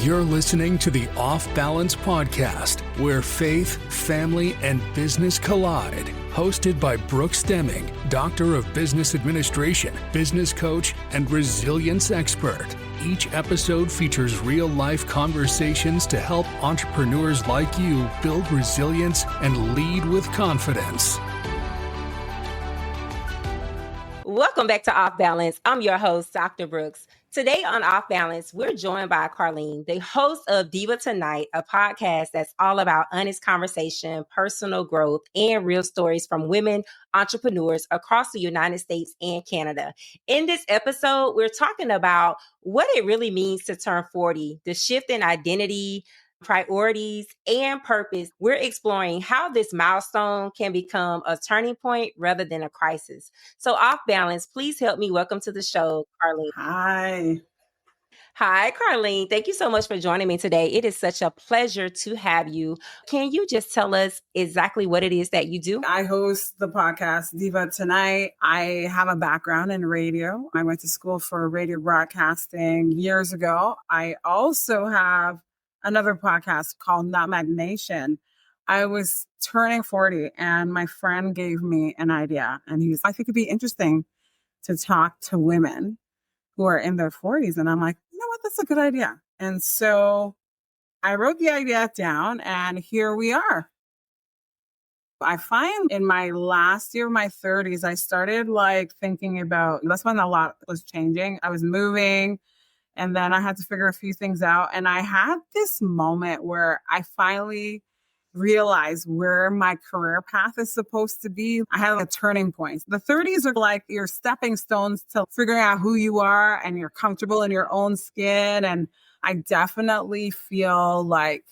You're listening to the Off Balance Podcast, where faith, family, and business collide. Hosted by Brooks Deming, Doctor of Business Administration, business coach, and resilience expert. Each episode features real-life conversations to help entrepreneurs like you build resilience and lead with confidence. Welcome back to Off Balance. I'm your host, Dr. Brooks. Today on Off Balance, we're joined by Carlene, the host of Diva Tonight, a podcast that's all about honest conversation, personal growth, and real stories from women entrepreneurs across the United States and Canada. In this episode, we're talking about what it really means to turn 40, the shift in identity, priorities, and purpose. We're exploring how this milestone can become a turning point rather than a crisis. So Off Balance, please help me welcome to the show, Carlene. Hi. Hi, Carlene. Thank you so much for joining me today. It is such a pleasure to have you. Can you just tell us exactly what it is that you do? I host the podcast Diva Tonight. I have a background in radio. I went to school for radio broadcasting years ago. I also have another podcast called Nutmeg Nation. I was turning 40 and my friend gave me an idea and I think it'd be interesting to talk to women who are in their 40s. And I'm like, you know what? That's a good idea. And so I wrote the idea down and here we are. I find in my last year of my 30s, I started thinking about, that's when a lot was changing. I was moving and then I had to figure a few things out. And I had this moment where I finally realized where my career path is supposed to be. I had a turning point. The 30s are like your stepping stones to figuring out who you are and you're comfortable in your own skin. And I definitely feel like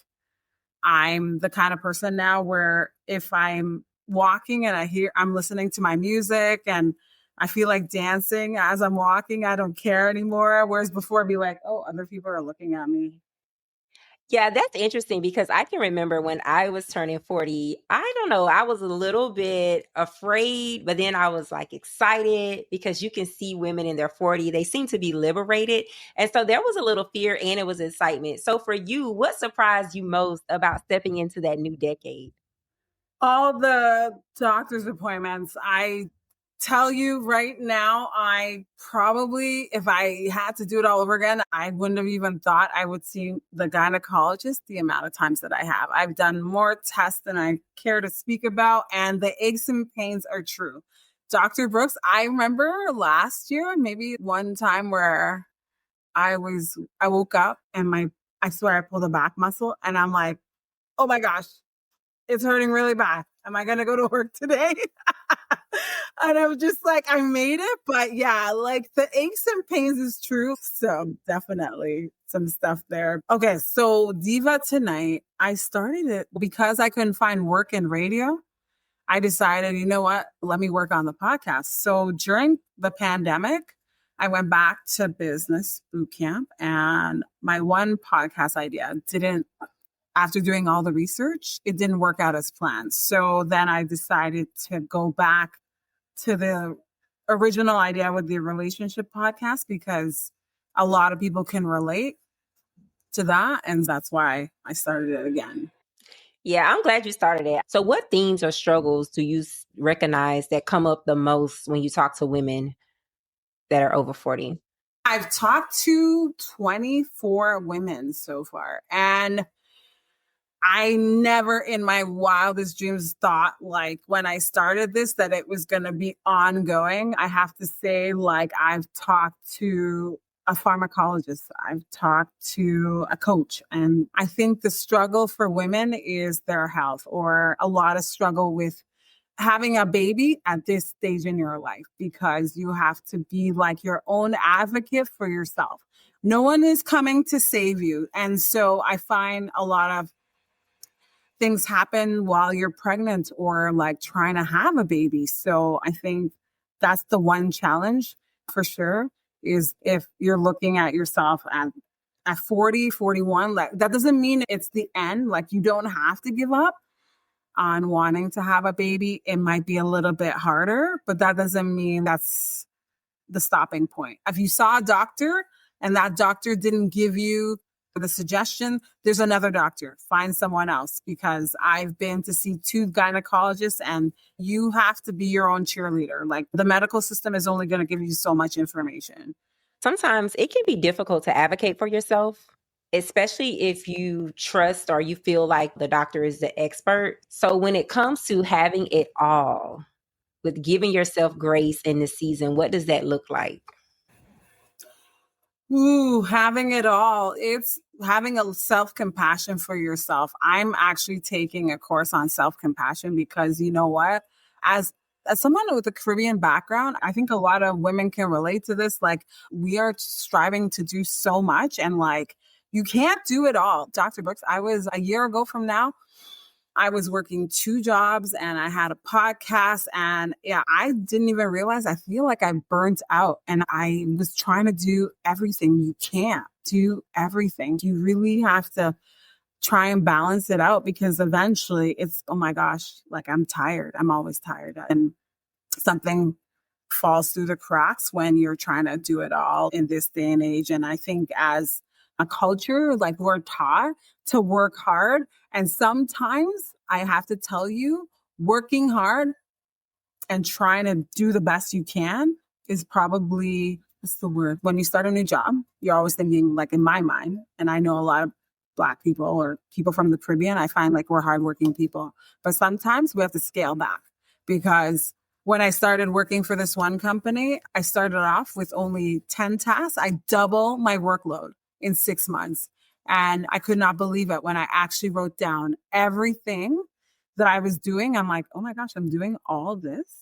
I'm the kind of person now where if I'm walking and I'm listening to my music and I feel like dancing as I'm walking, I don't care anymore. Whereas before I'd be like, oh, other people are looking at me. Yeah, that's interesting because I can remember when I was turning 40, I don't know, I was a little bit afraid, but then I was excited because you can see women in their 40, they seem to be liberated. And so there was a little fear and it was excitement. So for you, what surprised you most about stepping into that new decade? All the doctor's appointments. I tell you right now, I probably, if I had to do it all over again, I wouldn't have even thought I would see the gynecologist the amount of times that I have. I've done more tests than I care to speak about, and the aches and pains are true. Dr. Brooks, I remember last year, maybe one time where I woke up and I swear I pulled a back muscle and I'm like, oh my gosh, it's hurting really bad. Am I going to go to work today? And I was just like, I made it. But yeah, the aches and pains is true. So definitely some stuff there. Okay. So Diva Tonight, I started it because I couldn't find work in radio. I decided, you know what? Let me work on the podcast. So during the pandemic, I went back to business boot camp and my one podcast idea after doing all the research, it didn't work out as planned. So then I decided to go back to the original idea with the relationship podcast because a lot of people can relate to that. And that's why I started it again. Yeah, I'm glad you started it. So what themes or struggles do you recognize that come up the most when you talk to women that are over 40? I've talked to 24 women so far, and I never in my wildest dreams thought when I started this that it was going to be ongoing. I have to say I've talked to a pharmacologist. I've talked to a coach. And I think the struggle for women is their health or a lot of struggle with having a baby at this stage in your life because you have to be your own advocate for yourself. No one is coming to save you. And so I find a lot of things happen while you're pregnant or trying to have a baby. So I think that's the one challenge for sure is if you're looking at yourself at 40, 41, that doesn't mean it's the end. You don't have to give up on wanting to have a baby. It might be a little bit harder, but that doesn't mean that's the stopping point. If you saw a doctor and that doctor didn't give you the suggestion, there's another doctor, find someone else, because I've been to see 2 gynecologists, and you have to be your own cheerleader. Like, the medical system is only going to give you so much information. Sometimes it can be difficult to advocate for yourself, especially if you trust or you feel like the doctor is the expert. So when it comes to having it all, with giving yourself grace in the season, what does that look like? Ooh, having it all. It's having a self-compassion for yourself. I'm actually taking a course on self-compassion because, you know what? As someone with a Caribbean background, I think a lot of women can relate to this. Like, we are striving to do so much, and like, you can't do it all. Dr. Brooks, I was a year ago from now, I was working 2 jobs and I had a podcast, and I didn't even realize, I feel like I burnt out, and I was trying to do everything. You can't do everything. You really have to try and balance it out, because eventually it's, oh my gosh, like, I'm tired. I'm always tired. And something falls through the cracks when you're trying to do it all in this day and age. And I think as a culture, like, we're taught to work hard. And sometimes I have to tell you, working hard and trying to do the best you can is probably, what's the word? When you start a new job, you're always thinking, like, in my mind, and I know a lot of Black people or people from the Caribbean, I find like we're hardworking people. But sometimes we have to scale back, because when I started working for this one company, I started off with only 10 tasks. I double my workload in 6 months. And I could not believe it when I actually wrote down everything that I was doing. I'm like, oh my gosh, I'm doing all this?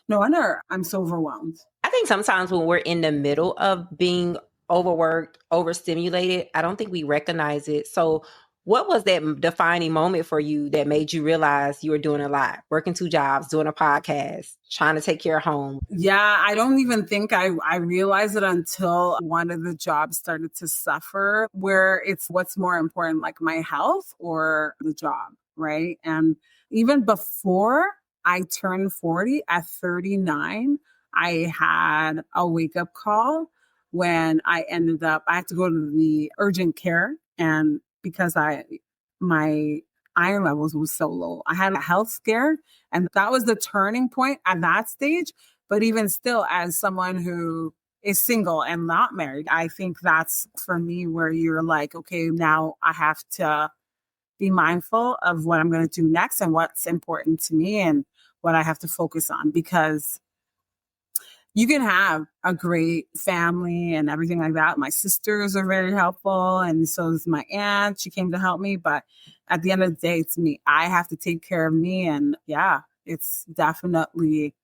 No wonder I'm so overwhelmed. I think sometimes when we're in the middle of being overworked, overstimulated, I don't think we recognize it. So what was that defining moment for you that made you realize you were doing a lot, working 2 jobs, doing a podcast, trying to take care of home? Yeah, I don't even think I realized it until one of the jobs started to suffer, where it's what's more important, like my health or the job, right? And even before I turned 40, at 39, I had a wake-up call when I had to go to the urgent care, and because my iron levels was so low, I had a health scare, and that was the turning point at that stage. But even still, as someone who is single and not married, I think that's for me where you're like, okay, now I have to be mindful of what I'm going to do next and what's important to me and what I have to focus on, because you can have a great family and everything like that. My sisters are very helpful, and so is my aunt. She came to help me. But at the end of the day, it's me. I have to take care of me. And yeah, it's definitely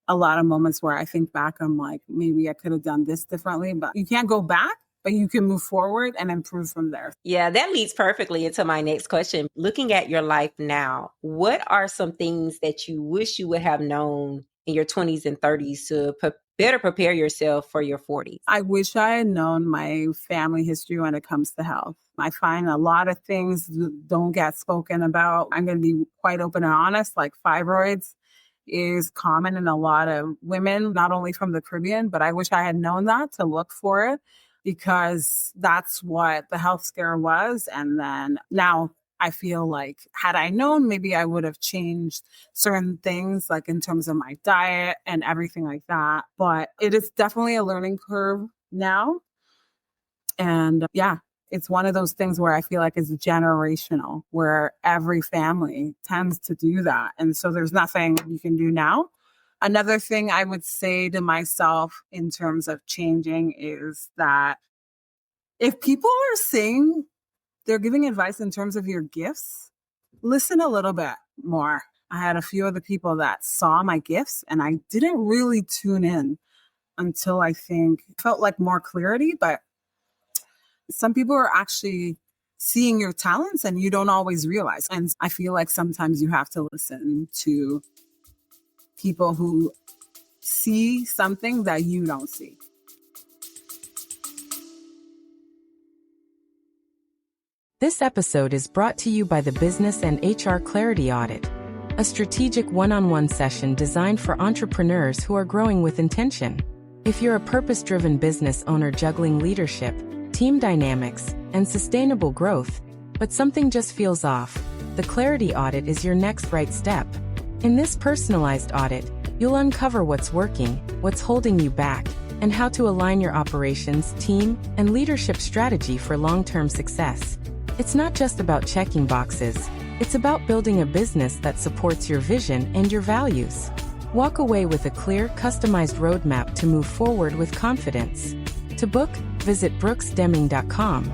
a lot of moments where I think back, I'm like, maybe I could have done this differently. But you can't go back, but you can move forward and improve from there. Yeah, that leads perfectly into my next question. Looking at your life now, what are some things that you wish you would have known in your 20s and 30s to better prepare yourself for your 40s? I wish I had known my family history when it comes to health. I find a lot of things don't get spoken about. I'm going to be quite open and honest, like fibroids is common in a lot of women, not only from the Caribbean, but I wish I had known that to look for it, because that's what the health scare was. And then now I feel like had I known, maybe I would have changed certain things, like in terms of my diet and everything like that. But it is definitely a learning curve now. And yeah, it's one of those things where I feel like it's generational, where every family tends to do that. And so there's nothing you can do now. Another thing I would say to myself in terms of changing is that if people are saying they're giving advice in terms of your gifts, listen a little bit more. I had a few other people that saw my gifts, and I didn't really tune in until I think felt like more clarity. But some people are actually seeing your talents and you don't always realize. And I feel like sometimes you have to listen to people who see something that you don't see. This episode is brought to you by the Business and HR Clarity Audit, a strategic one-on-one session designed for entrepreneurs who are growing with intention. If you're a purpose-driven business owner juggling leadership, team dynamics, and sustainable growth, but something just feels off. The clarity audit is your next right step. In this personalized audit, you'll uncover what's working, what's holding you back, and how to align your operations, team, and leadership strategy for long-term success. It's not just about checking boxes. It's about building a business that supports your vision and your values. Walk away with a clear, customized roadmap to move forward with confidence. To book, visit brooksdeming.com.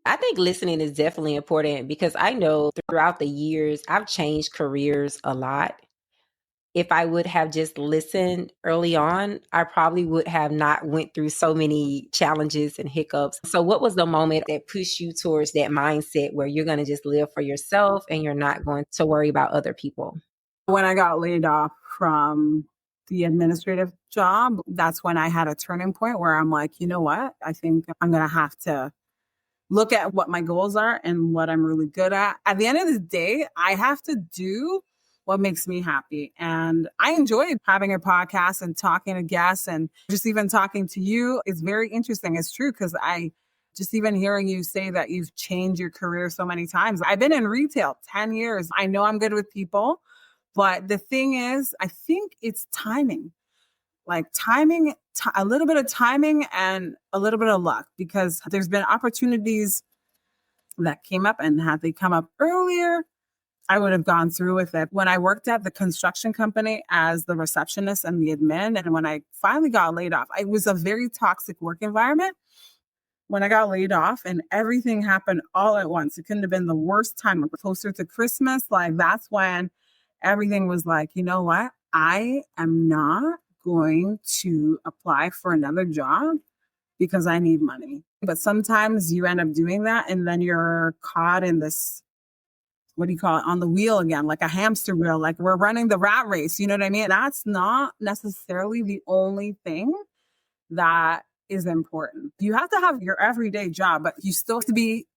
I think listening is definitely important because I know throughout the years, I've changed careers a lot. If I would have just listened early on, I probably would have not went through so many challenges and hiccups. So what was the moment that pushed you towards that mindset where you're going to just live for yourself and you're not going to worry about other people? When I got laid off from the administrative job, that's when I had a turning point where I'm like, you know what? I think I'm going to have to look at what my goals are and what I'm really good at. At the end of the day, I have to do what makes me happy. And I enjoy having a podcast and talking to guests and just even talking to you. It's very interesting. It's true because I just even hearing you say that you've changed your career so many times. I've been in retail 10 years. I know I'm good with people, but the thing is, I think it's timing. Like timing, a little bit of timing and a little bit of luck, because there's been opportunities that came up, and had they come up earlier, I would have gone through with it. When I worked at the construction company as the receptionist and the admin, and when I finally got laid off, it was a very toxic work environment. When I got laid off and everything happened all at once, it couldn't have been the worst time. Closer to Christmas, like that's when everything was like, you know what? I am not going to apply for another job because I need money. But sometimes you end up doing that and then you're caught in this, what do you call it, on the wheel again, like a hamster wheel, like we're running the rat race. You know what I mean? That's not necessarily the only thing that is important. You have to have your everyday job, but you still have to be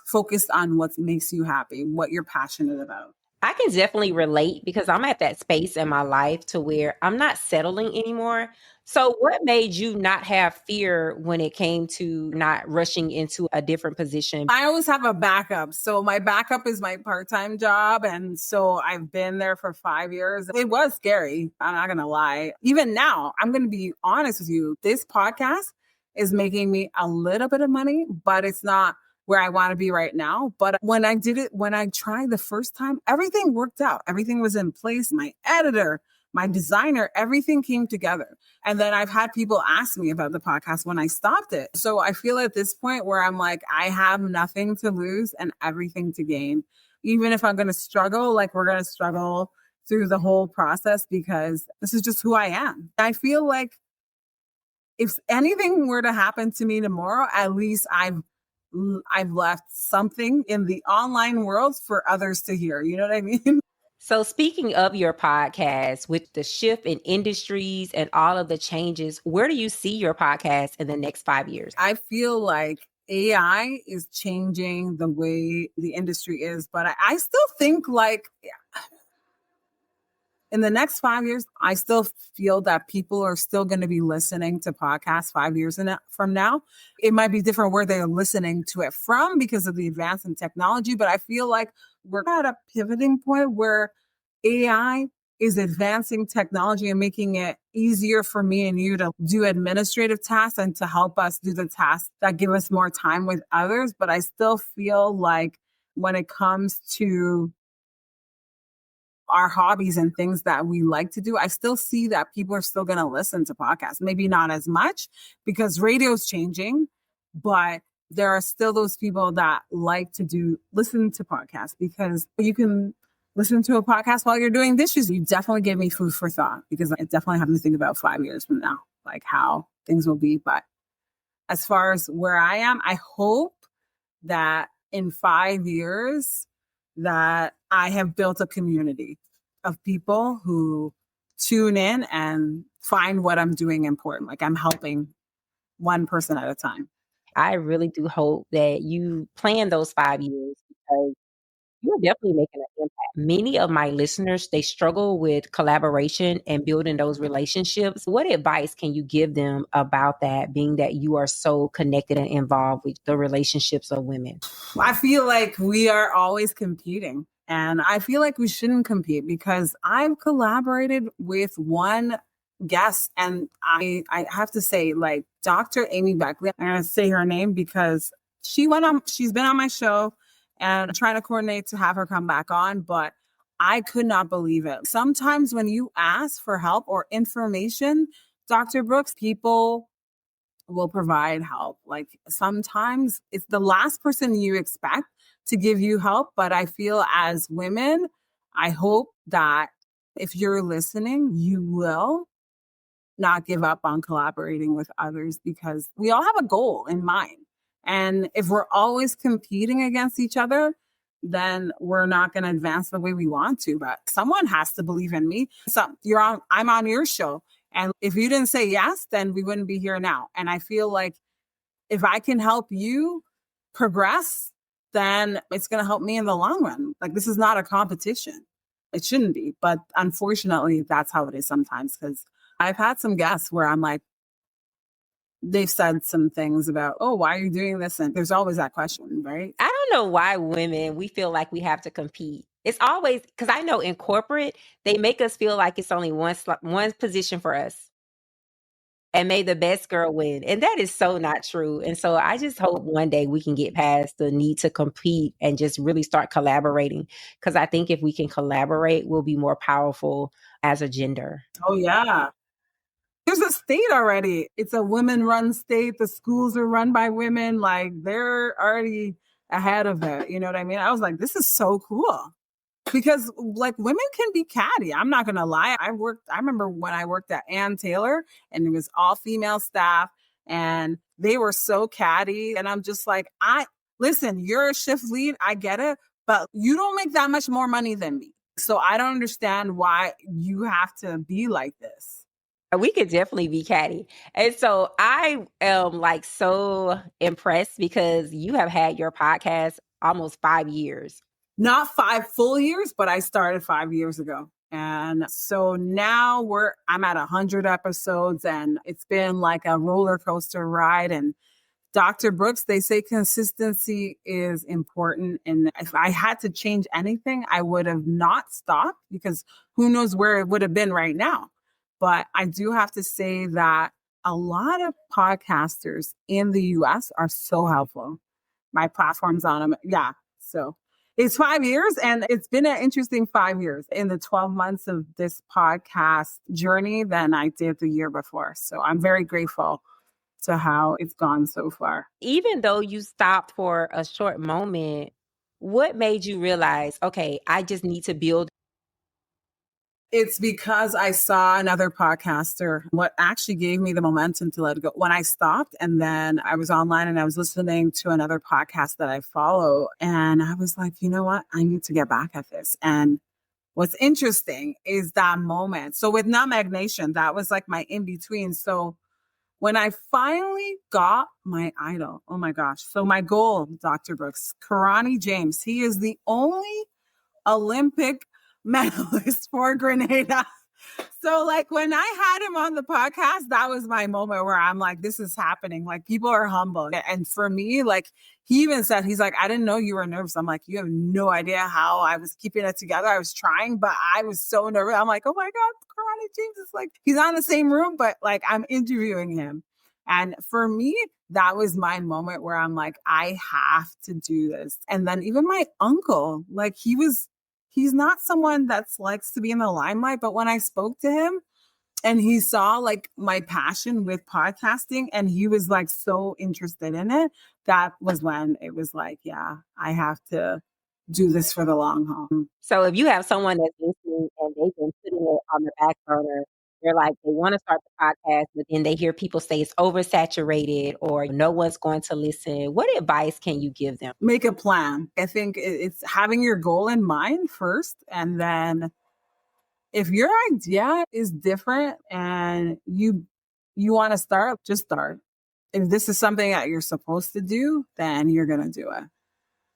focused on what makes you happy, what you're passionate about. I can definitely relate because I'm at that space in my life to where I'm not settling anymore. So what made you not have fear when it came to not rushing into a different position? I always have a backup. So my backup is my part-time job. And so I've been there for 5 years. It was scary. I'm not going to lie. Even now, I'm going to be honest with you. This podcast is making me a little bit of money, but it's not where I want to be right now. But when I did it, when I tried the first time, everything worked out. Everything was in place. My editor, my designer, everything came together. And then I've had people ask me about the podcast when I stopped it. So I feel at this point where I'm like, I have nothing to lose and everything to gain. Even if I'm going to struggle, like we're going to struggle through the whole process because this is just who I am. I feel like if anything were to happen to me tomorrow, at least I've left something in the online world for others to hear. You know what I mean? So speaking of your podcast, with the shift in industries and all of the changes, where do you see your podcast in the next 5 years? I feel like AI is changing the way the industry is, but I still think like in the next 5 years, I still feel that people are still going to be listening to podcasts 5 years from now. It might be different where they're listening to it from because of the advance in technology, but I feel like we're at a pivoting point where AI is advancing technology and making it easier for me and you to do administrative tasks and to help us do the tasks that give us more time with others. But I still feel like when it comes to our hobbies and things that we like to do, I still see that people are still going to listen to podcasts. Maybe not as much because radio's changing, but there are still those people that like to listen to podcasts because you can listen to a podcast while you're doing dishes. You definitely gave me food for thought because I definitely have to think about 5 years from now, like how things will be. But as far as where I am, I hope that in 5 years that I have built a community of people who tune in and find what I'm doing important. Like I'm helping one person at a time. I really do hope that you plan those 5 years because You're definitely making an impact. Many of my listeners, they struggle with collaboration and building those relationships. What advice can you give them about that, being that you are so connected and involved with the relationships of women? I feel like we are always competing. And I feel like we shouldn't compete because I've collaborated with one guest. And I have to say, like Dr. Amy Beckley, I'm going to say her name because she's been on my show and I'm trying to coordinate to have her come back on. But I could not believe it. Sometimes when you ask for help or information, Dr. Brooks, people will provide help. Like sometimes it's the last person you expect to give you help. But I feel as women, I hope that if you're listening, you will not give up on collaborating with others because we all have a goal in mind. And if we're always competing against each other, then we're not going to advance the way we want to. But someone has to believe in me. So I'm on your show. And if you didn't say yes, then we wouldn't be here now. And I feel like if I can help you progress, then it's going to help me in the long run. Like this is not a competition. It shouldn't be. But unfortunately, that's how it is sometimes because I've had some guests where I'm like, they've said some things about, oh, why are you doing this? And there's always that question, right? I don't know why women, we feel like we have to compete. It's always, because I know in corporate, they make us feel like it's only one position for us. And may the best girl win. And that is so not true. And so I just hope one day we can get past the need to compete and just really start collaborating. Because I think if we can collaborate, we'll be more powerful as a gender. Oh, yeah. There's a state already. It's a women-run state. The schools are run by women. Like they're already ahead of it. You know what I mean? I was like, this is so cool. Because like women can be catty. I'm not going to lie. I remember when I worked at Ann Taylor and it was all female staff and they were so catty. And I'm just like, listen, you're a shift lead. I get it, but you don't make that much more money than me. So I don't understand why you have to be like this. We could definitely be catty. And so I am like so impressed because you have had your podcast almost 5 years. Not 5 full years, but I started 5 years ago. And so now I'm at 100 episodes and it's been like a roller coaster ride. And Dr. Brooks, they say consistency is important. And if I had to change anything, I would have not stopped because who knows where it would have been right now. But I do have to say that a lot of podcasters in the US are so helpful. My platform's on them. Yeah. So it's 5 years and it's been an interesting 5 years in the 12 months of this podcast journey than I did the year before. So I'm very grateful to how it's gone so far. Even though you stopped for a short moment, what made you realize, okay, I just need to build? It's because I saw another podcaster. What actually gave me the momentum to let it go when I stopped. And then I was online and I was listening to another podcast that I follow. And I was like, you know what? I need to get back at this. And what's interesting is that moment. So with Nutmeg Nation, that was like my in between. So when I finally got my idol, oh my gosh. So my goal, Dr. Brooks, Karani James, he is the only Olympic medalist for Grenada. So like when I had him on the podcast, that was my moment where I'm like, this is happening. Like people are humble. And for me, like he even said, he's like, I didn't know you were nervous. I'm like, you have no idea how I was keeping it together. I was trying, but I was so nervous. I'm like, oh my God, Karani James is like, he's not in the same room, but like I'm interviewing him. And for me, that was my moment where I'm like, I have to do this. And then even my uncle, like he's not someone that likes to be in the limelight, but when I spoke to him and he saw like my passion with podcasting and he was like so interested in it, that was when it was like, yeah, I have to do this for the long haul. So if you have someone that's listening and they've been putting it on the back burner, they're like, they want to start the podcast, but then they hear people say it's oversaturated or no one's going to listen. What advice can you give them? Make a plan. I think it's having your goal in mind first. And then if your idea is different and you want to start, just start. If this is something that you're supposed to do, then you're going to do it.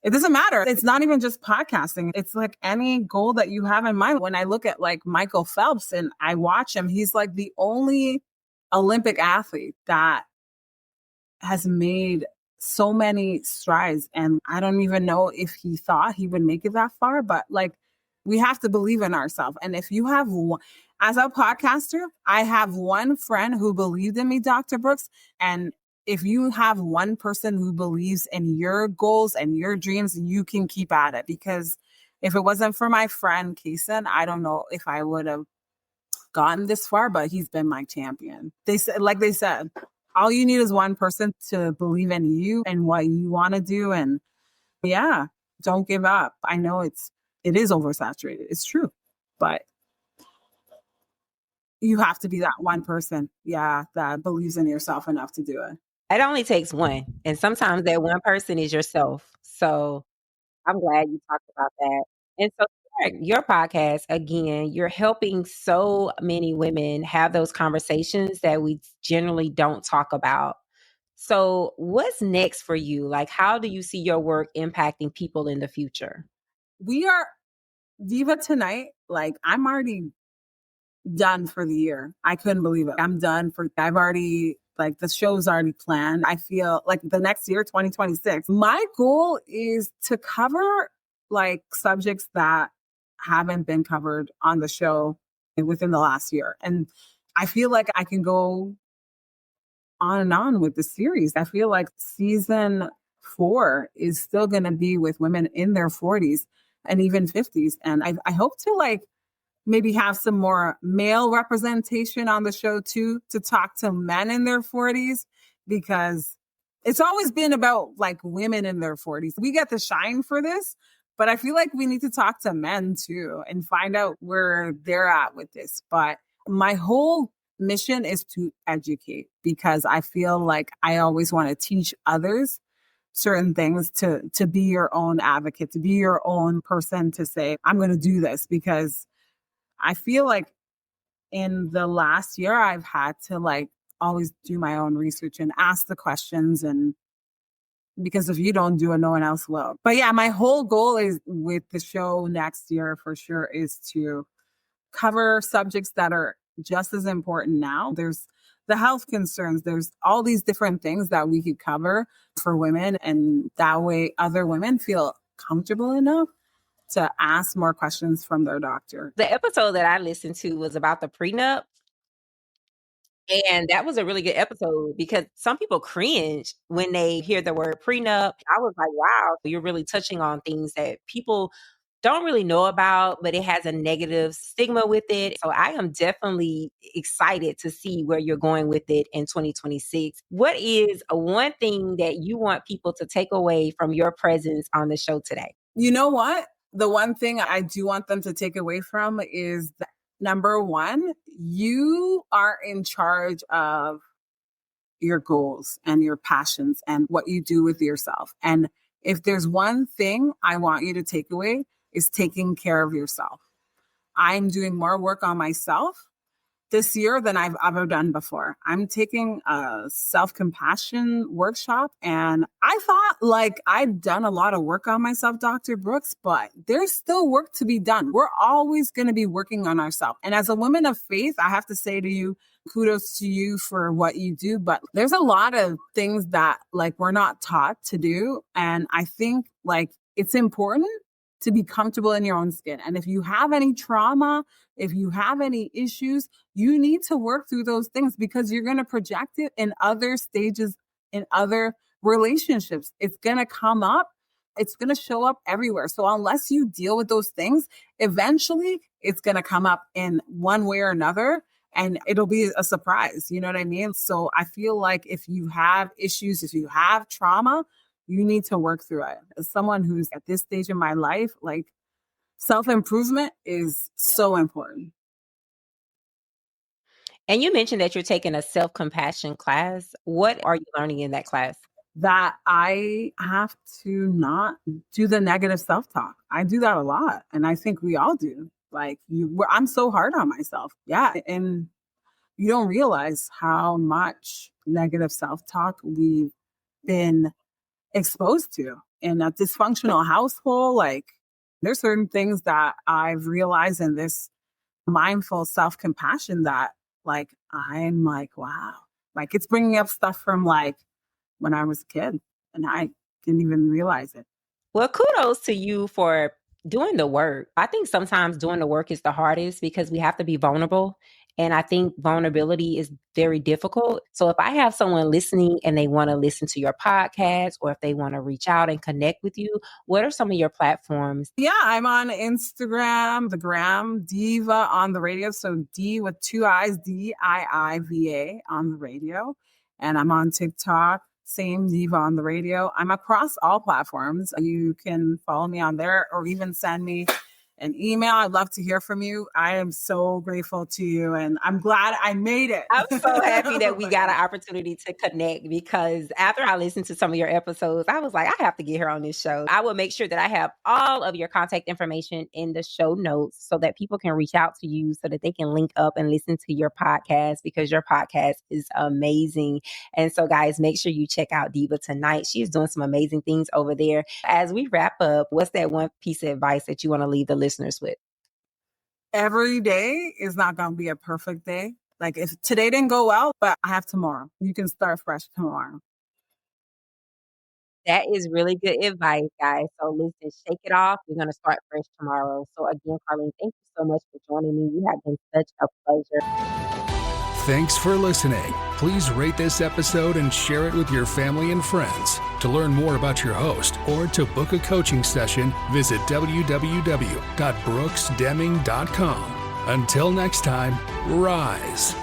It doesn't matter. It's not even just podcasting. It's like any goal that you have in mind. When I look at like Michael Phelps and I watch him, he's like the only Olympic athlete that has made so many strides. And I don't even know if he thought he would make it that far, but like we have to believe in ourselves. And if you have one, as a podcaster, I have one friend who believed in me, Dr. Brooks. And if you have one person who believes in your goals and your dreams, you can keep at it. Because if it wasn't for my friend, Kaysen, I don't know if I would have gotten this far, but he's been my champion. They said, all you need is one person to believe in you and what you want to do. And yeah, don't give up. I know it is oversaturated. It's true, but you have to be that one person, that believes in yourself enough to do it. It only takes one. And sometimes that one person is yourself. So I'm glad you talked about that. And so your podcast, again, you're helping so many women have those conversations that we generally don't talk about. So what's next for you? Like, how do you see your work impacting people in the future? We are Diva Tonight. Like, I'm already done for the year. I couldn't believe it. I've already, like, the show's already planned. I feel like the next year, 2026, my goal is to cover like subjects that haven't been covered on the show within the last year. And I feel like I can go on and on with the series. I feel like season 4 is still going to be with women in their 40s and even 50s. And I hope to like maybe have some more male representation on the show too, to talk to men in their 40s, because it's always been about like women in their 40s. We get the shine for this, but I feel like we need to talk to men too and find out where they're at with this. But my whole mission is to educate, because I feel like I always want to teach others certain things, to be your own advocate, to be your own person, to say, I'm going to do this, because I feel like in the last year, I've had to like always do my own research and ask the questions. And because if you don't do it, no one else will. But yeah, my whole goal is with the show next year for sure is to cover subjects that are just as important now. There's the health concerns. There's all these different things that we could cover for women. And that way other women feel comfortable enough to ask more questions from their doctor. The episode that I listened to was about the prenup. And that was a really good episode because some people cringe when they hear the word prenup. I was like, wow, you're really touching on things that people don't really know about, but it has a negative stigma with it. So I am definitely excited to see where you're going with it in 2026. What is one thing that you want people to take away from your presence on the show today? You know what? The one thing I do want them to take away from is that, number one, you are in charge of your goals and your passions and what you do with yourself. And if there's one thing I want you to take away, is taking care of yourself. I'm doing more work on myself this year than I've ever done before. I'm taking a self-compassion workshop, and I thought like I'd done a lot of work on myself, Dr. Brooks, but there's still work to be done. We're always going to be working on ourselves. And as a woman of faith, I have to say to you, kudos to you for what you do, but there's a lot of things that like we're not taught to do. And I think like it's important to be comfortable in your own skin. And if you have any trauma, if you have any issues, you need to work through those things, because you're going to project it in other stages, in other relationships. It's going to come up. It's going to show up everywhere. So unless you deal with those things, eventually it's going to come up in one way or another, and it'll be a surprise. You know what I mean? So I feel like if you have issues, if you have trauma, you need to work through it. As someone who's at this stage in my life, like self-improvement is so important. And you mentioned that you're taking a self-compassion class. What are you learning in that class? That I have to not do the negative self-talk. I do that a lot. And I think we all do. Like I'm so hard on myself. Yeah. And you don't realize how much negative self-talk we've been exposed to. in a dysfunctional household, like there's certain things that I've realized in this mindful self-compassion that like, I'm like, wow, like it's bringing up stuff from like when I was a kid and I didn't even realize it. Well, kudos to you for doing the work. I think sometimes doing the work is the hardest because we have to be vulnerable. And I think vulnerability is very difficult. So if I have someone listening and they want to listen to your podcast, or if they want to reach out and connect with you, what are some of your platforms? Yeah, I'm on Instagram, the gram, Diva on the radio. So D with 2 I's, DIIVA on the radio. And I'm on TikTok, same Diva on the radio. I'm across all platforms. You can follow me on there or even send me an email. I'd love to hear from you. I am so grateful to you and I'm glad I made it. I'm so happy that we got an opportunity to connect because after I listened to some of your episodes, I was like, I have to get her on this show. I will make sure that I have all of your contact information in the show notes so that people can reach out to you so that they can link up and listen to your podcast because your podcast is amazing. And so guys, make sure you check out Diva Tonight. She is doing some amazing things over there. As we wrap up, what's that one piece of advice that you want to leave the listeners with? Every day is not going to be a perfect day. Like if today didn't go well, but I have tomorrow. You can start fresh tomorrow. That is really good advice, guys. So listen, shake it off. We're going to start fresh tomorrow. So again, Carlene, thank you so much for joining me. You have been such a pleasure. Thanks for listening. Please rate this episode and share it with your family and friends. To learn more about your host or to book a coaching session, visit www.brooksdeming.com. Until next time, rise.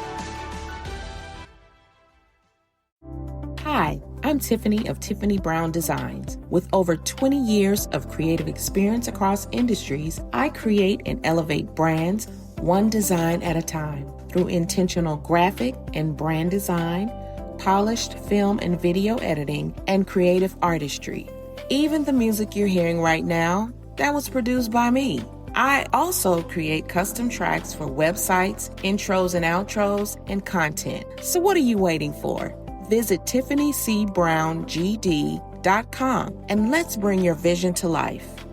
Hi, I'm Tiffany of Tiffany Brown Designs. With over 20 years of creative experience across industries, I create and elevate brands one design at a time through intentional graphic and brand design, polished film and video editing, and creative artistry. Even the music you're hearing right now, that was produced by me. I also create custom tracks for websites, intros and outros, and content. So what are you waiting for? Visit TiffanyCBrownGD.com and let's bring your vision to life.